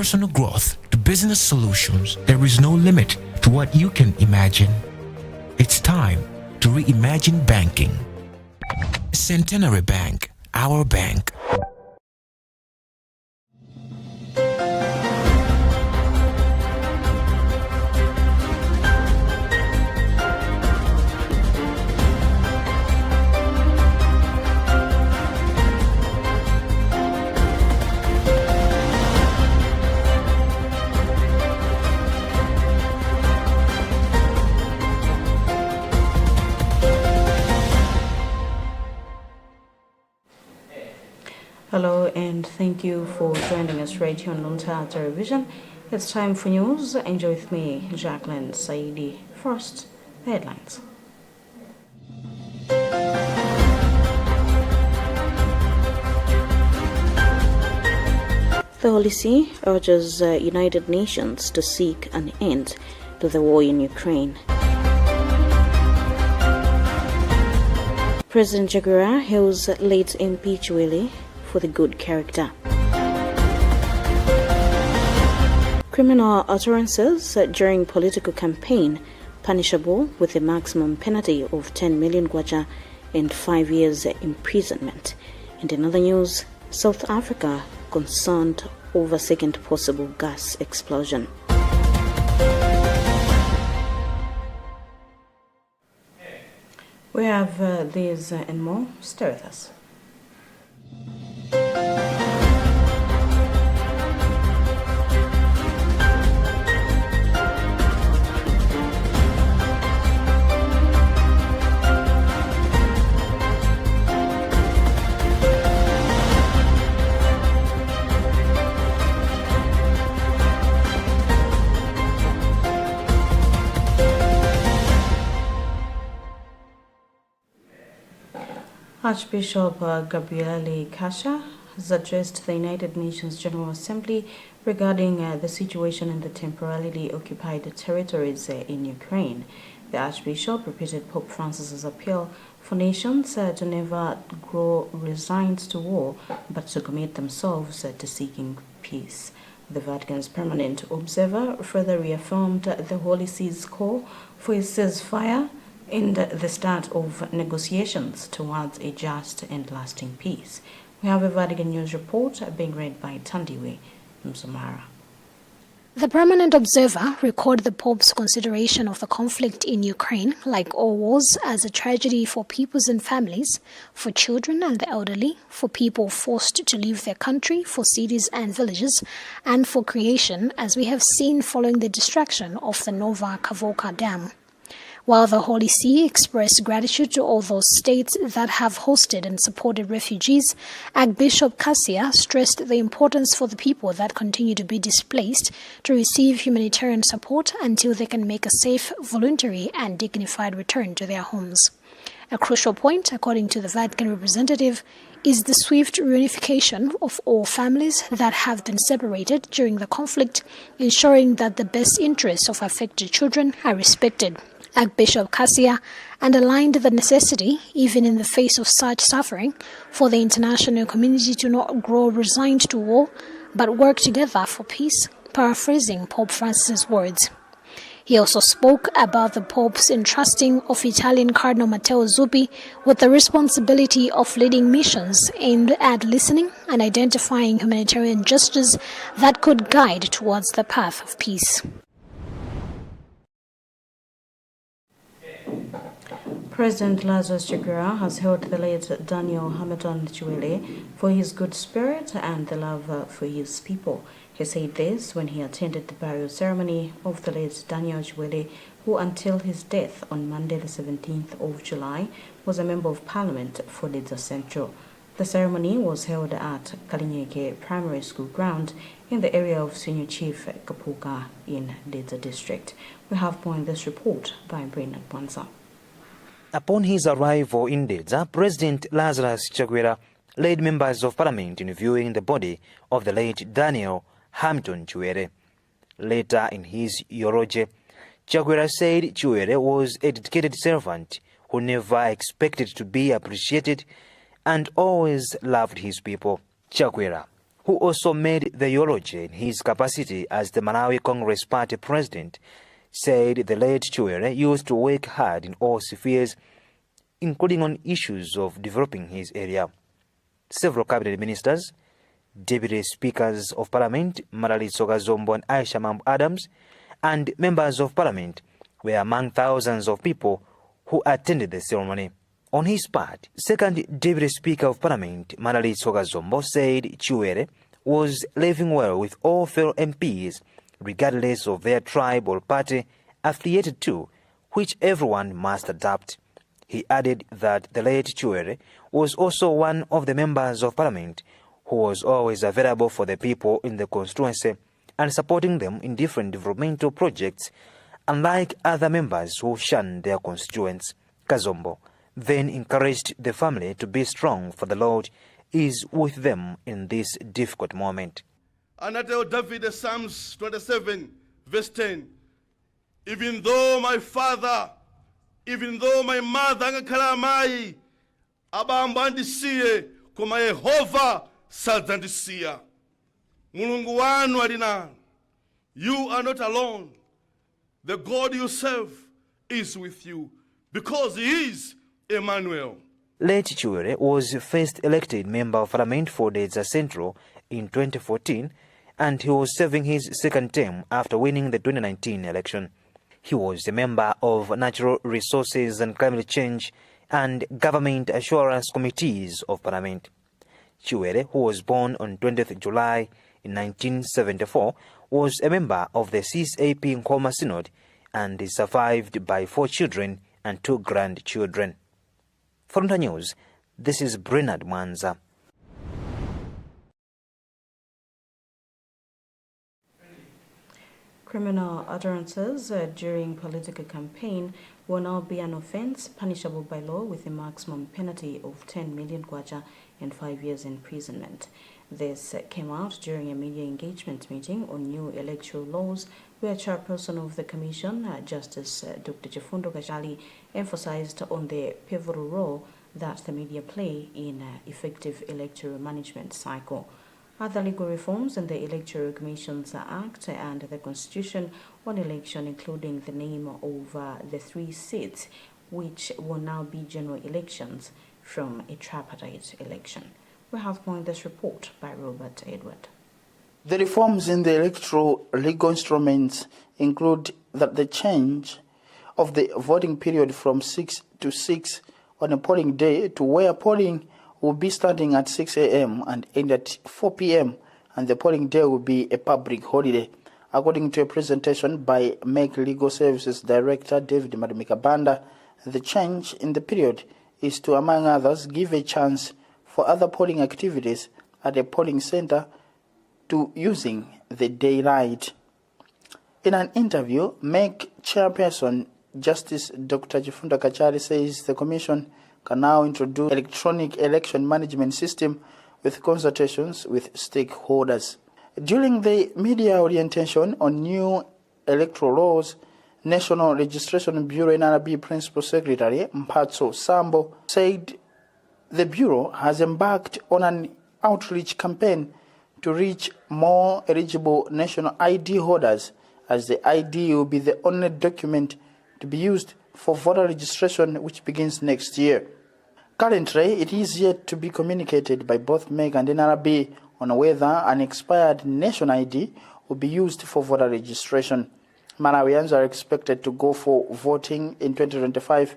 personal growth to business solutions, there is no limit to what you can imagine. It's time to reimagine banking. Centenary Bank, our bank. Hello and thank you for joining us right here on Luntha Television. It's time for news. Enjoy with me, Jacqueline Saidi. First, the headlines. The Holy See urges United Nations to seek an end to the war in Ukraine. President Chaguera hails late MP Chiwele for the good character. Criminal utterances during political campaign punishable with a maximum penalty of 10 million kwacha and 5 years imprisonment. And in other news, South Africa concerned over second possible gas explosion. We have these and more. Stay with us. Archbishop Gabriele Kasha has addressed the United Nations General Assembly regarding the situation in the temporarily occupied territories in Ukraine. The Archbishop repeated Pope Francis's appeal for nations to never grow resigned to war, but to commit themselves to seeking peace. The Vatican's permanent observer further reaffirmed the Holy See's call for a ceasefire in the start of negotiations towards a just and lasting peace. We have a Vatican News report being read by Tandiwe Msumara. The permanent observer recorded the Pope's consideration of the conflict in Ukraine, like all wars, as a tragedy for peoples and families, for children and the elderly, for people forced to leave their country, for cities and villages, and for creation, as we have seen following the destruction of the Nova Kavoka Dam. While the Holy See expressed gratitude to all those states that have hosted and supported refugees, Archbishop Cassia stressed the importance for the people that continue to be displaced to receive humanitarian support until they can make a safe, voluntary and dignified return to their homes. A crucial point, according to the Vatican representative, is the swift reunification of all families that have been separated during the conflict, ensuring that the best interests of affected children are respected. Archbishop Cassia underlined the necessity, even in the face of such suffering, for the international community to not grow resigned to war, but work together for peace, paraphrasing Pope Francis' words. He also spoke about the Pope's entrusting of Italian Cardinal Matteo Zuppi with the responsibility of leading missions aimed at listening and identifying humanitarian gestures that could guide towards the path of peace. President Lazarus Chakwera has hailed the late Daniel Hamilton Chiwele for his good spirit and the love for his people. He said this when he attended the burial ceremony of the late Daniel Chiwele, who until his death on Monday the 17th of July was a Member of Parliament for Lidza Central. The ceremony was held at Kalinyeke Primary School ground in the area of Senior Chief Kapuka in Lidza District. We have more in this report by Brain Kwanza. Upon his arrival in Lidza, President Lazarus Chakwera led members of Parliament in viewing the body of the late Daniel Hamilton Chiwele. Later in his eulogy, Chakwera said Chiwele was a dedicated servant who never expected to be appreciated and always loved his people. Chakwera who also made the eulogy in his capacity as the Malawi Congress Party president, said the late Chiwere used to work hard in all spheres, including on issues of developing his area. Several cabinet ministers, deputy speakers of parliament Maralitso Kazombo and Aisha Mambo Adams, and members of parliament were among thousands of people who attended the ceremony. On his part, second deputy speaker of parliament Maralitso Kazombo said Chiwere was living well with all fellow MPs regardless of their tribe or party affiliated to, which everyone must adapt. He added that the late Chiwere was also one of the members of parliament who was always available for the people in the constituency and supporting them in different developmental projects, unlike other members who shunned their constituents. Kazombo then encouraged the family to be strong, for the Lord is with them in this difficult moment. And I tell David, Psalms 27, verse 10, even though my father, even though my mother ngakhala mai abambo andisiye koma Yehova sadzandisiya. Mulungu wanu ali nanu. You are not alone. The God you serve is with you because he is Emmanuel. Late Chiwere was first elected member of parliament for Dedza Central in 2014, and he was serving his second term after winning the 2019 election. He was a member of Natural Resources and Climate Change and Government Assurance Committees of Parliament. Chiwere, who was born on 20th July in 1974, was a member of the CSAP Nkoma Synod and is survived by 4 children and 2 grandchildren. For Luntha News, this is Bernard Mwanza. Criminal utterances during political campaign will now be an offence punishable by law with a maximum penalty of 10 million kwacha and 5 years imprisonment. This came out during a media engagement meeting on new electoral laws, where chairperson of the commission, Justice Dr. Chifundo Kajali, emphasized on the pivotal role that the media play in effective electoral management cycle. Other legal reforms in the Electoral Commissions Act and the Constitution on election, including the name of the 3 seats, which will now be general elections from a tripartite election. We have more in this report by Robert Edward. The reforms in the electoral legal instruments include that the change of the voting period from 6 to 6 on a polling day to where polling will be starting at 6 a.m. and end at 4 p.m. and the polling day will be a public holiday. According to a presentation by MEC Legal Services Director David Madumikabanda, the change in the period is to, among others, give a chance for other polling activities at a polling center to using the daylight. In an interview, MEC Chairperson Justice Dr. Chifundo Kajali says the Commission can now introduce electronic election management system with consultations with stakeholders. During the media orientation on new electoral laws, National Registration Bureau NRB Principal Secretary Mphatso Sambo said the Bureau has embarked on an outreach campaign to reach more eligible national ID holders, as the ID will be the only document to be used for voter registration, which begins next year. Currently, it is yet to be communicated by both MEC and NRB on whether an expired national ID will be used for voter registration. Malawians are expected to go for voting in 2025,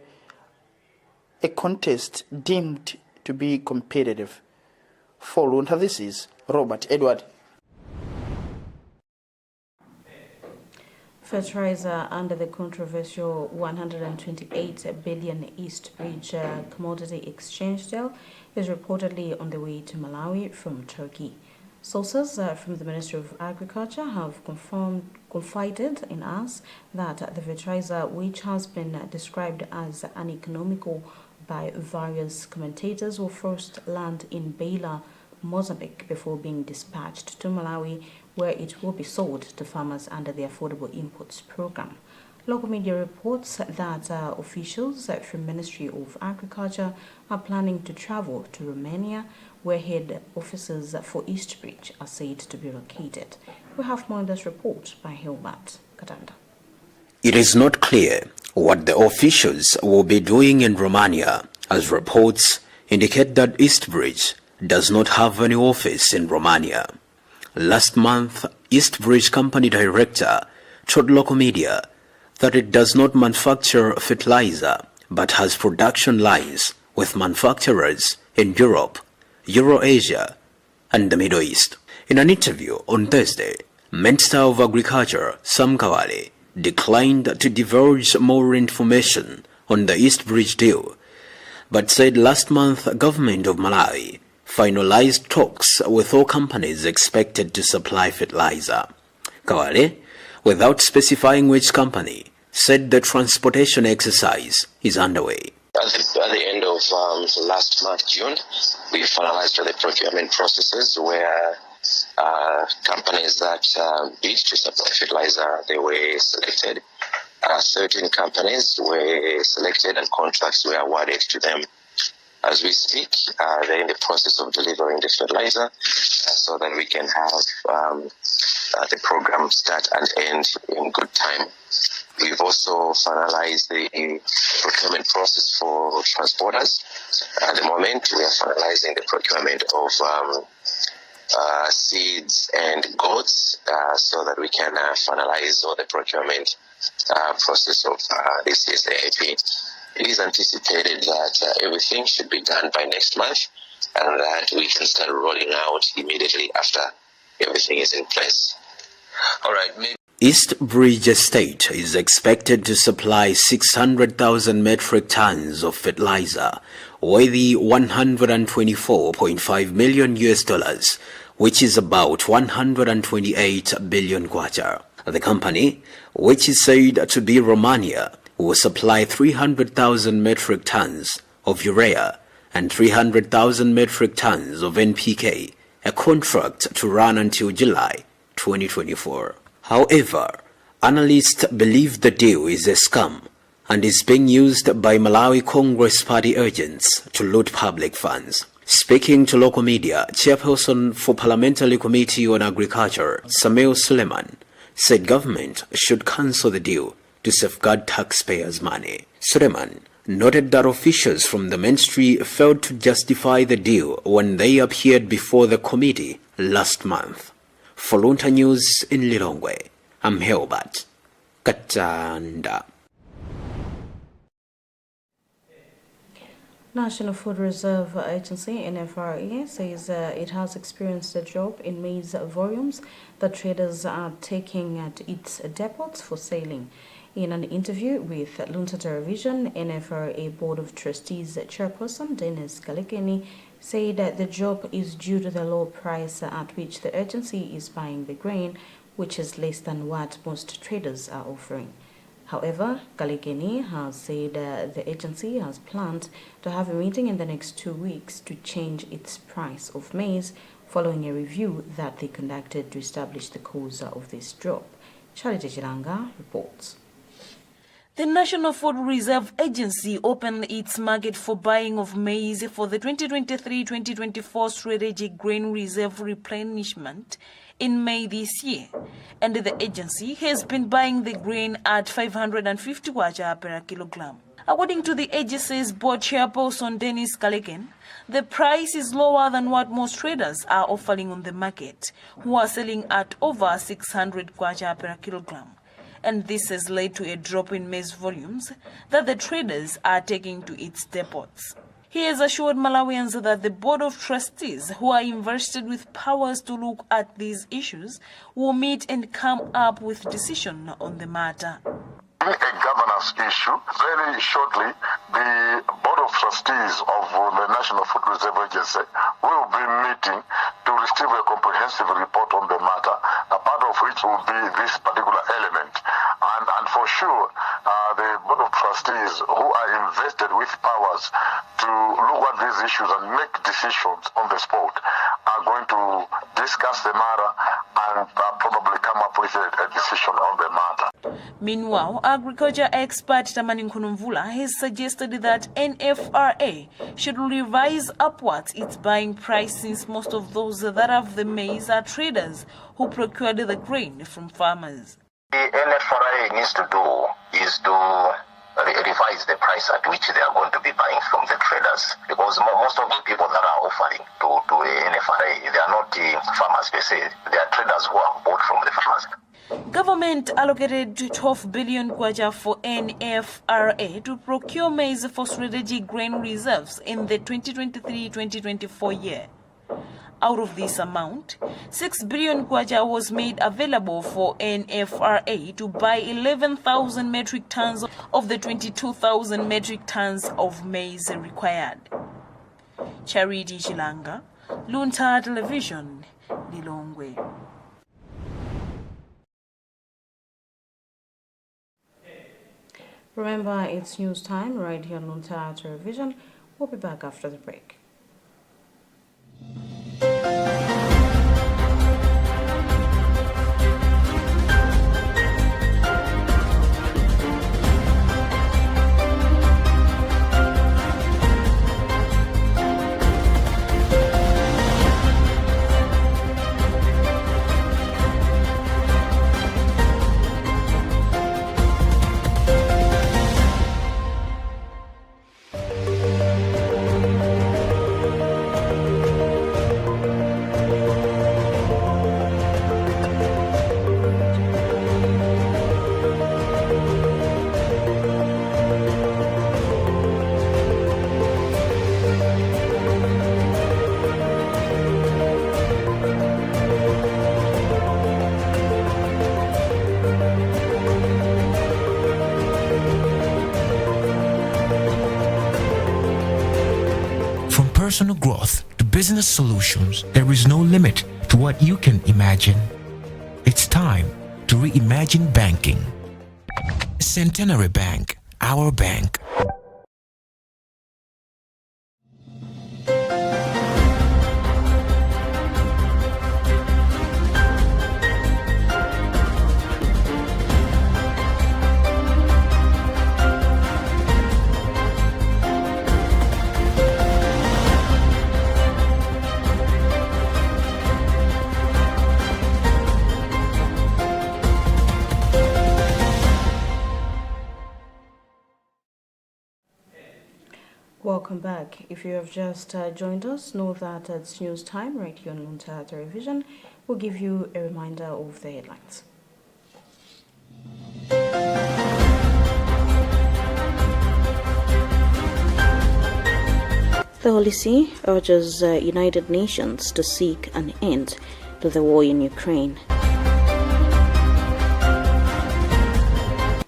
a contest deemed to be competitive. For Luntha, this is Robert Edward. Fertilizer under the controversial 128 billion East Bridge commodity exchange deal is reportedly on the way to Malawi from Turkey. Sources from the Ministry of Agriculture have confided in us that the fertilizer, which has been described as uneconomical by various commentators, will first land in Beira, Mozambique, before being dispatched to Malawi, where it will be sold to farmers under the Affordable Imports Program. Local media reports that officials from Ministry of Agriculture are planning to travel to Romania, where head offices for Eastbridge are said to be located. We have more in this report by Hilbert Katanda. It is not clear what the officials will be doing in Romania, as reports indicate that Eastbridge does not have any office in Romania. Last month, Eastbridge company director told local media that it does not manufacture fertilizer but has production lines with manufacturers in Europe, Eurasia, and the Middle East. In an interview on Thursday, Minister of Agriculture Sam Kawale declined to divulge more information on the Eastbridge deal, but said last month government of Malawi finalized talks with all companies expected to supply fertilizer. Kawale, without specifying which company, said the transportation exercise is underway. At the end of last month, June, we finalized the procurement processes where companies that bid to supply fertilizer, they were selected. 13 companies were selected and contracts were awarded to them. As we speak, they're in the process of delivering the fertilizer so that we can have the program start and end in good time. We've also finalized the procurement process for transporters. At the moment, we are finalizing the procurement of seeds and goats so that we can finalize all the procurement process of this year's AIP. It is anticipated that everything should be done by next month and that we can start rolling out immediately after everything is in place. All right. Eastbridge Estate is expected to supply 600,000 metric tons of fertilizer, worth $124.5 million, which is about 128 billion kwacha. The company, which is said to be Romania, will supply 300,000 metric tons of urea and 300,000 metric tons of NPK, a contract to run until July 2024. However, analysts believe the deal is a scam and is being used by Malawi Congress Party agents to loot public funds. Speaking to local media, Chairperson for Parliamentary Committee on Agriculture, Samuel Suleiman, said government should cancel the deal to safeguard taxpayers' money. Suleiman noted that officials from the ministry failed to justify the deal when they appeared before the committee last month. For Luntha News in Lilongwe, I'm Hilbert Katanda. National Food Reserve Agency, NFRA, says it has experienced a drop in maize volumes that traders are taking at its depots for selling. In an interview with Luntha Television, NFRA Board of Trustees Chairperson Dennis Kalekeni said that the drop is due to the low price at which the agency is buying the grain, which is less than what most traders are offering. However, Kalekeni has said the agency has planned to have a meeting in the next 2 weeks to change its price of maize following a review that they conducted to establish the cause of this drop. Charity Chiranga reports. The National Food Reserve Agency opened its market for buying of maize for the 2023-2024 Strategic Grain Reserve Replenishment in May this year, and the agency has been buying the grain at 550 kwacha per kilogram. According to the agency's board chairperson Dennis Kaleken, the price is lower than what most traders are offering on the market, who are selling at over 600 kwacha per kilogram. And this has led to a drop in maize volumes that the traders are taking to its depots. He has assured Malawians that the Board of Trustees, who are invested with powers to look at these issues, will meet and come up with decision on the matter. A governance issue. Very shortly, the Board of Trustees of the National Food Reserve Agency will be meeting to receive a comprehensive report on the matter, a part of which will be this particular element. And for sure, the Board of Trustees, who are invested with powers to look at these issues and make decisions on the spot, are going to discuss the matter and probably come up with a decision on the matter. Meanwhile, agriculture expert Tamani Nkunumvula has suggested that NFRA should revise upwards its buying price, since most of those that have the maize are traders who procured the grain from farmers. The NFRA needs to do is to revise the price at which they are going to be buying from the traders, because most of the people that are offering to NFRA, they are not farmers per se, they are traders who have bought from the farmers. Government allocated 12 billion kwacha for NFRA to procure maize for strategic grain reserves in the 2023-2024 year. Out of this amount, 6 billion kwacha was made available for NFRA to buy 11,000 metric tons of the 22,000 metric tons of maize required. Charity Chilanga, Luntha Television, Lilongwe. Remember, it's news time right here on Luntha Television. We'll be back after the break. Personal growth to business solutions, there is no limit to what you can imagine. It's time to reimagine banking. Centenary Bank, our bank. Welcome back. If you have just joined us, know that it's news time right here on Luntha Television. We'll give you a reminder of the headlines. The Holy See urges United Nations to seek an end to the war in Ukraine.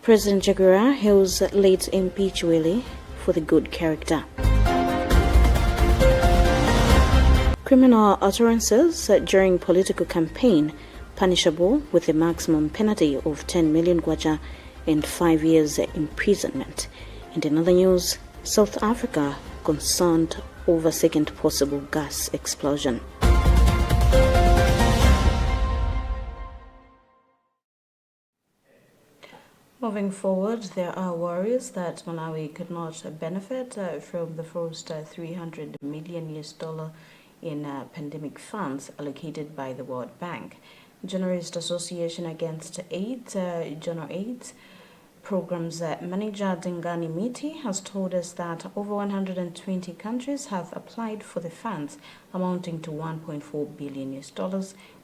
President Jaguar hails late MP Chiwele for the good character. Criminal utterances during political campaign punishable with a maximum penalty of 10 million kwacha and 5 years imprisonment. And in other news, South Africa concerned over second possible gas explosion. Moving forward, there are worries that Malawi could not benefit from the first $300 million in pandemic funds allocated by the World Bank. Journalist Association Against AIDS, Journal AIDS Programs Manager Dengani Miti has told us that over 120 countries have applied for the funds, amounting to $1.4 billion,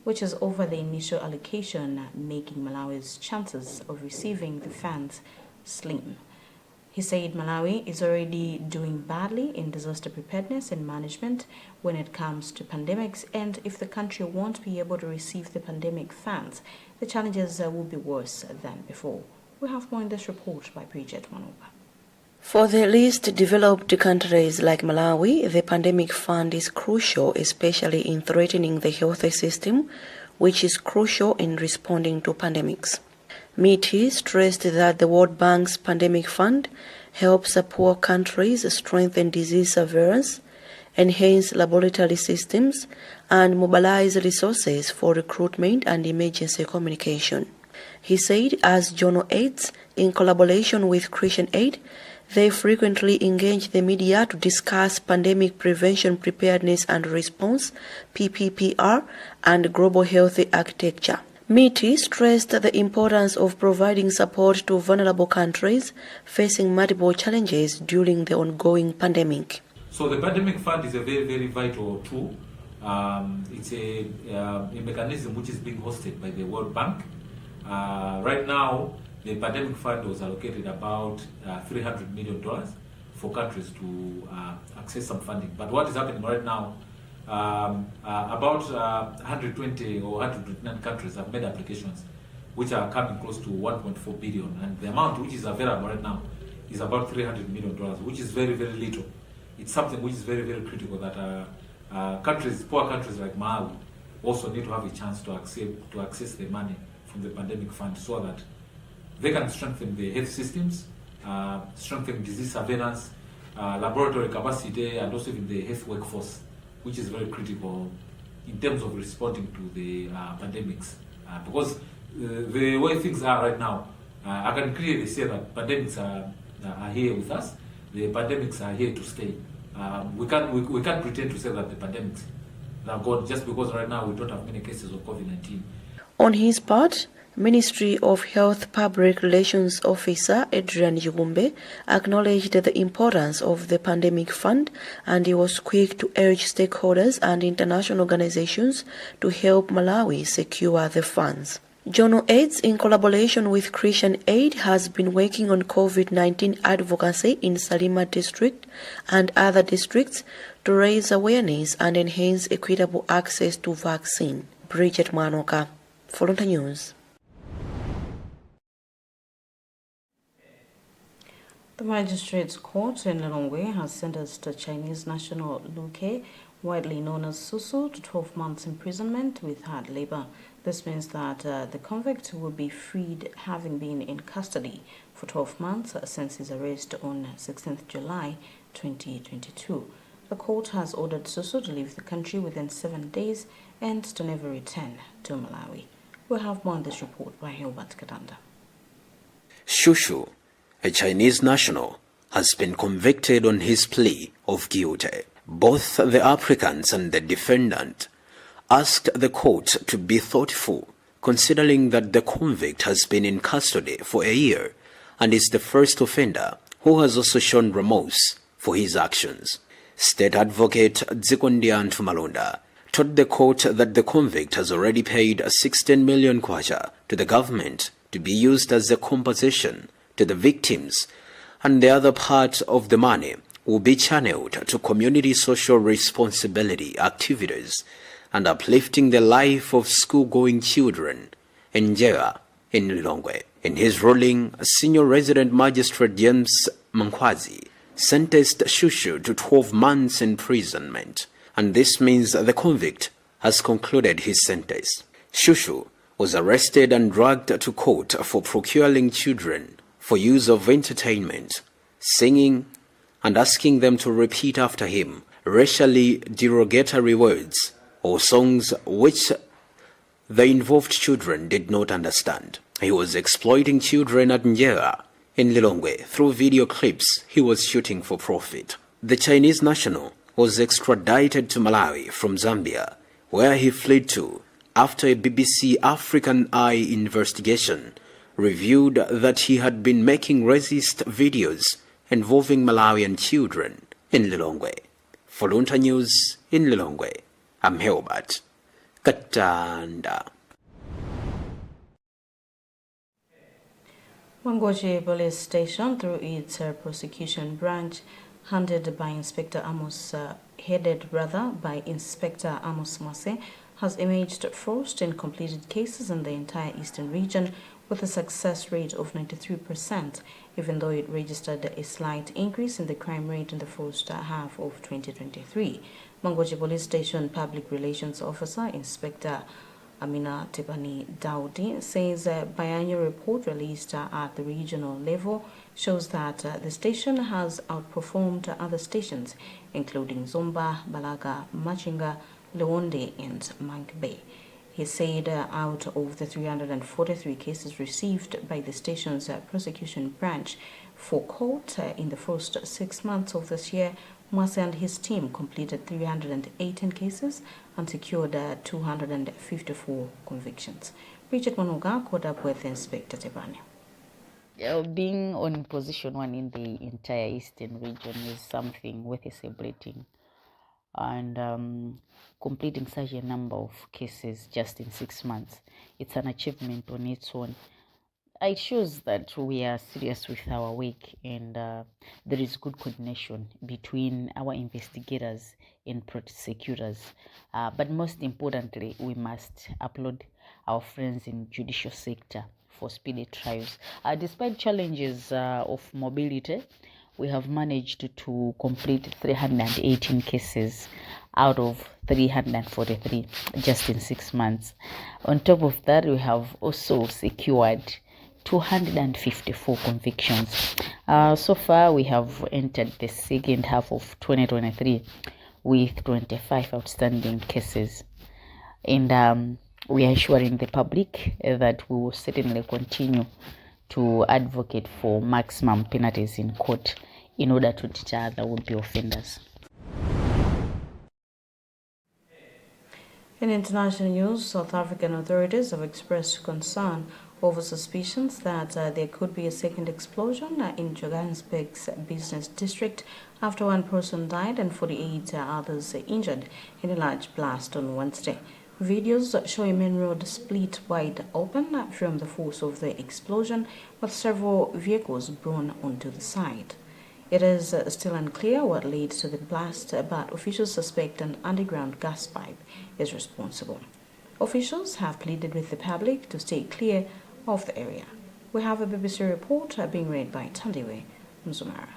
which is over the initial allocation, making Malawi's chances of receiving the funds slim. He said Malawi is already doing badly in disaster preparedness and management when it comes to pandemics, and if the country won't be able to receive the pandemic funds, the challenges will be worse than before. We have more in this report by Bridget Manoba. For the least developed countries like Malawi, the pandemic fund is crucial, especially in threatening the health system, which is crucial in responding to pandemics. Miti stressed that the World Bank's pandemic fund helps poor countries strengthen disease surveillance enhance laboratory systems, and mobilize resources for recruitment and emergency communication. He said as Journal Aids, in collaboration with Christian Aid, they frequently engage the media to discuss pandemic prevention preparedness and response, PPPR, and global health architecture. MITI stressed the importance of providing support to vulnerable countries facing multiple challenges during the ongoing pandemic. So the pandemic fund is a very, very vital tool. It's a mechanism which is being hosted by the World Bank. Right now, the pandemic fund was allocated about $300 million for countries to access some funding. But what is happening right now, about 120 or 129 countries have made applications which are coming close to 1.4 billion. And the amount which is available right now is about $300 million, which is very, very little. It's something which is very, very critical that countries, poor countries like Malawi, also need to have a chance to access the money from the pandemic fund so that they can strengthen the health systems, strengthen disease surveillance, laboratory capacity, and also even the health workforce, which is very critical in terms of responding to the pandemics. Because the way things are right now, I can clearly say that pandemics are here with us. The pandemics are here to stay. We can't pretend to say that the pandemics are gone just because right now we don't have many cases of COVID-19. On his part, Ministry of Health Public Relations Officer Adrian Jigumbe acknowledged the importance of the pandemic fund, and he was quick to urge stakeholders and international organizations to help Malawi secure the funds. Journal Aids, in collaboration with Christian Aid, has been working on COVID-19 advocacy in Salima district and other districts to raise awareness and enhance equitable access to vaccine. Bridget Manoka, for Luntha News. The Magistrates Court in Lilongwe has sentenced Chinese national Lu Ke, widely known as Susu, to 12 months imprisonment with hard labor. This means that the convict will be freed, having been in custody for 12 months since his arrest on 16th July 2022. The court has ordered Susu to leave the country within 7 days and to never return to Malawi. We'll have more on this report by Hilbert Kadanda. Shushu, a Chinese national, has been convicted on his plea of guilty. Both the applicant and the defendant asked the court to be thoughtful, considering that the convict has been in custody for a year and is the first offender who has also shown remorse for his actions. State Advocate Dzikondian Tumalonda told the court that the convict has already paid 16 million kwacha to the government to be used as a compensation to the victims, and the other part of the money will be channeled to community social responsibility activities and uplifting the life of school-going children in Njera in Lilongwe. In his ruling, Senior Resident Magistrate James Mankwazi sentenced Shushu to 12 months imprisonment, and this means the convict has concluded his sentence. Shushu was arrested and dragged to court for procuring children for use of entertainment, singing, and asking them to repeat after him racially derogatory words or songs which the involved children did not understand. He was exploiting children at Njera in Lilongwe through video clips he was shooting for profit. The Chinese national was extradited to Malawi from Zambia, where he fled to after a BBC African Eye investigation revealed that he had been making racist videos involving Malawian children in Lilongwe. For Luntha News in Lilongwe, I'm Hilbert Katanda. Mangochi Police Station, through its prosecution branch, headed by Inspector Amos Mase, has emerged first in completed cases in the entire eastern region with a success rate of 93%, even though it registered a slight increase in the crime rate in the first half of 2023. Mangochi Police Station Public Relations Officer Inspector Amina Tebani Daudi says a biannual report released at the regional level shows that the station has outperformed other stations, including Zomba, Balaga, Machinga, Leonde, and Mank Bay. He said out of the 343 cases received by the station's prosecution branch for court in the first 6 months of this year, Mwase and his team completed 318 cases and secured 254 convictions. Bridget Monoga caught up with Inspector Tebane. Being on position 1 in the entire eastern region is something worth celebrating. And completing such a number of cases just in 6 months, it's an achievement on its own. It shows that we are serious with our work, and there is good coordination between our investigators and prosecutors. But most importantly, we must applaud our friends in judicial sector for speedy trials. Despite challenges of mobility, we have managed to complete 318 cases out of 343 just in 6 months. On top of that, we have also secured 254 convictions. So far, we have entered the second half of 2023 with 25 outstanding cases. And we are assuring the public that we will certainly continue to advocate for maximum penalties in court in order to deter other would-be offenders. In international news, South African authorities have expressed concern over suspicions that there could be a second explosion in Johannesburg's business district after 1 person died and 48 others injured in a large blast on Wednesday. Videos show a main road split wide open from the force of the explosion, with several vehicles blown onto the side. It is still unclear what led to the blast, but officials suspect an underground gas pipe is responsible. Officials have pleaded with the public to stay clear of the area. We have a BBC report being read by Tandiwe Mzumara.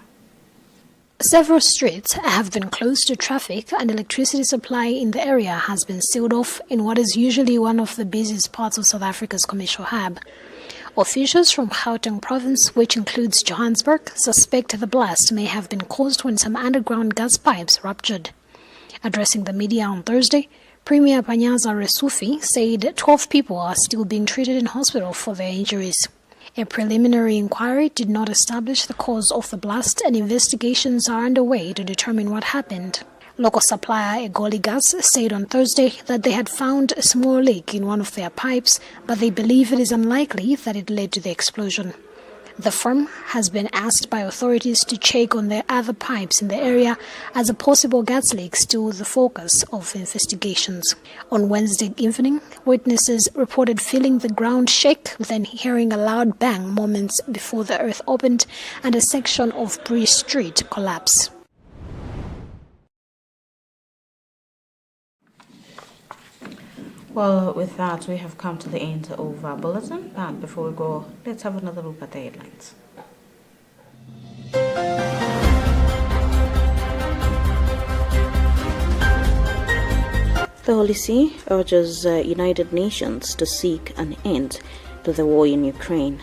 Several streets have been closed to traffic, and electricity supply in the area has been sealed off in what is usually one of the busiest parts of South Africa's commercial hub. Officials from Gauteng province, which includes Johannesburg, suspect the blast may have been caused when some underground gas pipes ruptured. Addressing the media on Thursday, Premier Panyaza Resufi said 12 people are still being treated in hospital for their injuries. A preliminary inquiry did not establish the cause of the blast, and investigations are underway to determine what happened. Local supplier Egoli Gas said on Thursday that they had found a small leak in one of their pipes, but they believe it is unlikely that it led to the explosion. The firm has been asked by authorities to check on their other pipes in the area, as a possible gas leak still the focus of investigations. On Wednesday evening, witnesses reported feeling the ground shake, then hearing a loud bang moments before the earth opened and a section of Bree Street collapse. Well, with that, we have come to the end of our bulletin. But before we go, let's have another look at the headlines. The Holy See urges United Nations to seek an end to the war in Ukraine.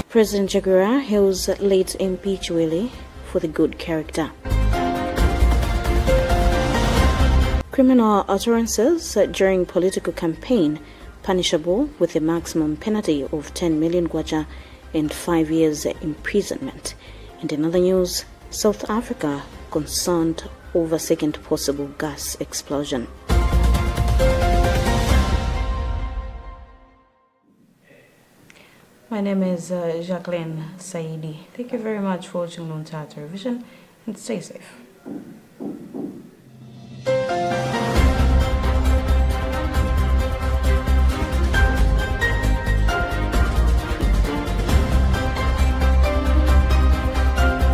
President Jaguar hails late MP Chiwele for the good character. Criminal utterances during political campaign punishable with a maximum penalty of 10 million kwacha and 5 years imprisonment. And in other news, South Africa concerned over second possible gas explosion. My name is Jacqueline Saidi. Thank you very much for watching Luntha Television, and stay safe.